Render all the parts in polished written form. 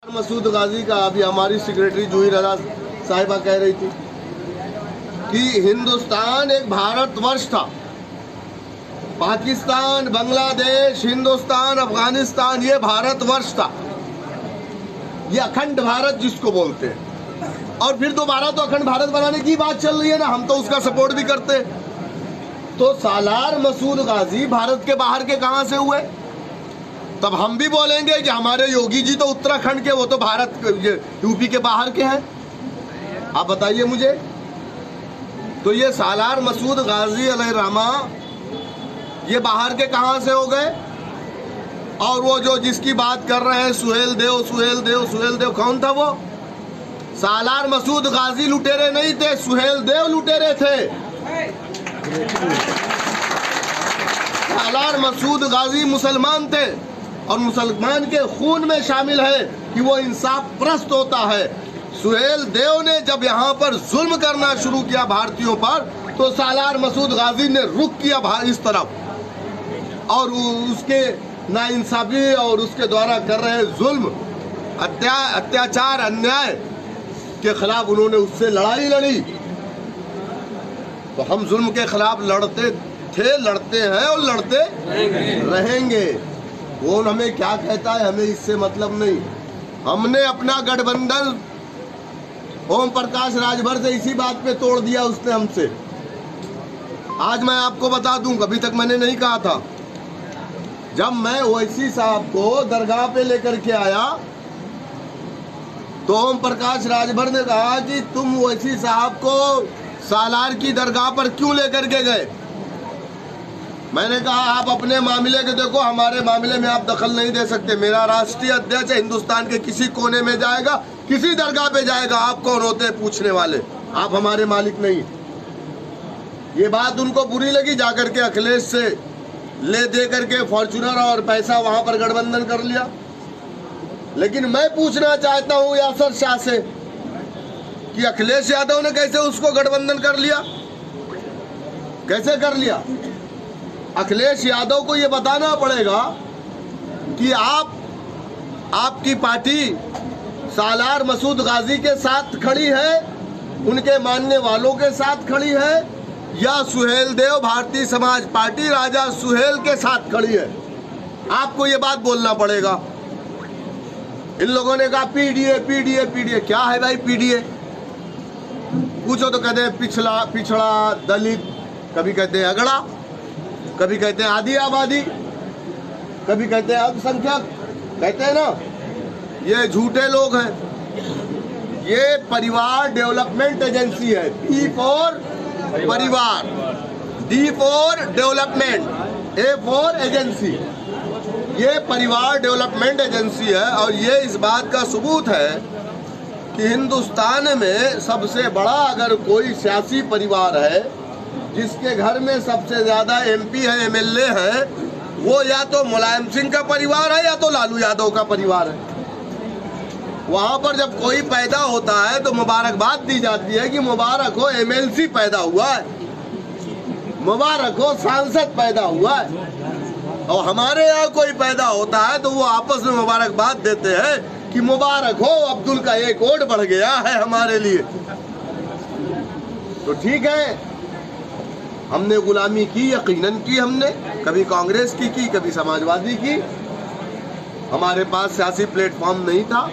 मसूद गाजी का अभी हमारी सेक्रेटरी जूही रजा साहिबा कह रही थी कि हिंदुस्तान एक भारतवर्ष था। पाकिस्तान, बांग्लादेश, हिंदुस्तान, अफगानिस्तान ये भारतवर्ष था। ये अखंड भारत जिसको बोलते हैं। और फिर दोबारा तो अखंड भारत बनाने की बात चल रही है ना, हम तो उसका सपोर्ट भी करते हैं। तो सालार मसूद गाजी भारत के बाहर के कहां से हुए? तब हम भी बोलेंगे कि हमारे योगी जी तो उत्तराखंड के, वो तो भारत यूपी के बाहर के हैं। आप बताइए मुझे। तो ये सालार मसूद गाजी अलैहिर्रहमा ये बाहर के कहां से हो गए? और वो जो जिसकी बात कर रहे हैं सुहेल देव, सुहेल देव, सुहेल देव, कौन था वो? सालार मसूद गाजी लुटेरे नहीं थे, सुहेल देव लुटेरे थे। सालार मसूद गाजी मुसलमान थे और मुसलमान के खून में शामिल है कि वो इंसाफ परस्त होता है। सुहेल देव ने जब यहाँ पर जुल्म करना शुरू किया भारतीयों पर, तो सालार मसूद गाजी ने रुख किया इस तरफ, और उसके नाइंसाफी और उसके द्वारा कर रहे जुल्म, अत्याचार, अन्याय के खिलाफ उन्होंने उससे लड़ाई लड़ी। तो हम जुल्म के खिलाफ लड़ते थे, लड़ते हैं और लड़ते रहेंगे। कौन हमें क्या कहता है, हमें इससे मतलब नहीं। हमने अपना गठबंधन ओम प्रकाश राजभर से इसी बात पे तोड़ दिया उसने हमसे। आज मैं आपको बता दूं, कभी तक मैंने नहीं कहा था। जब मैं ओवैसी साहब को दरगाह पे लेकर के आया तो ओम प्रकाश राजभर ने कहा कि तुम ओवैसी साहब को सालार की दरगाह पर क्यों लेकर के गए? मैंने कहा आप अपने मामले के देखो, हमारे मामले में आप दखल नहीं दे सकते। मेरा राष्ट्रीय अध्यक्ष हिंदुस्तान के किसी कोने में जाएगा, किसी दरगाह पे जाएगा, आप कौन होते हैं पूछने वाले? आप हमारे मालिक नहीं। ये बात उनको बुरी लगी, जाकर के अखिलेश से ले दे करके फॉर्च्यूनर और पैसा वहां पर गठबंधन कर लिया। लेकिन मैं पूछना चाहता हूं यासर शाह से कि अखिलेश यादव ने कैसे उसको गठबंधन कर लिया? कैसे कर लिया? अखिलेश यादव को ये बताना पड़ेगा कि आपकी पार्टी सालार मसूद गाजी के साथ खड़ी है, उनके मानने वालों के साथ खड़ी है, या सुहेल देव भारतीय समाज पार्टी राजा सुहेल के साथ खड़ी है? आपको ये बात बोलना पड़ेगा। इन लोगों ने कहा पीडीए पीडीए पीडीए। क्या है भाई पीडीए? पूछो तो कहते हैं पिछड़ा दलित, कभी कहते हैं अगड़ा, कभी कहते हैं आधी आबादी, कभी कहते हैं अल्पसंख्यक, कहते हैं ना। ये झूठे लोग हैं। ये परिवार डेवलपमेंट एजेंसी है, पी फॉर परिवार, D for development, A for agency. ये परिवार डेवलपमेंट एजेंसी है। और ये इस बात का सबूत है कि हिंदुस्तान में सबसे बड़ा अगर कोई सियासी परिवार है जिसके घर में सबसे ज्यादा एमपी है, एमएलए है, वो या तो मुलायम सिंह का परिवार है या तो लालू यादव का परिवार है। वहां पर जब कोई पैदा होता है तो मुबारकबाद दी जाती है कि मुबारक हो एमएलसी पैदा हुआ है, मुबारक हो सांसद पैदा हुआ है। और हमारे यहाँ कोई पैदा होता है तो वो आपस में मुबारकबाद देते हैं कि मुबारक हो अब्दुल का एक वोट बढ़ गया है हमारे लिए। तो ठीक है, हमने गुलामी की, यकीनन की हमने, कभी कांग्रेस की, कभी समाजवादी की। हमारे पास सियासी प्लेटफॉर्म नहीं था,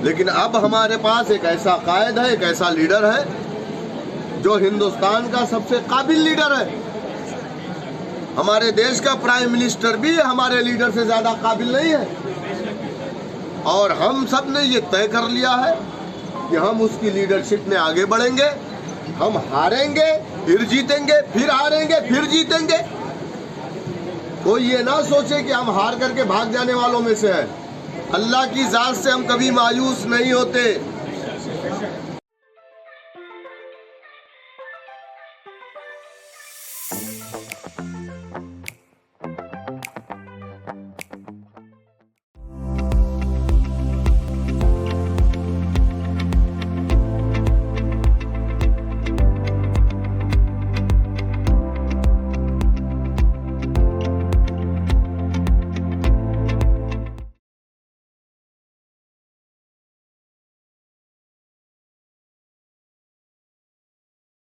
लेकिन अब हमारे पास एक ऐसा कायद है, एक ऐसा लीडर है जो हिंदुस्तान का सबसे काबिल लीडर है। हमारे देश का प्राइम मिनिस्टर भी हमारे लीडर से ज्यादा काबिल नहीं है। और हम सब ने ये तय कर लिया है कि हम उसकी लीडरशिप में आगे बढ़ेंगे। हम हारेंगे, फिर जीतेंगे, फिर हारेंगे, फिर जीतेंगे। कोई ये ना सोचे कि हम हार करके भाग जाने वालों में से है। अल्लाह की जात से हम कभी मायूस नहीं होते।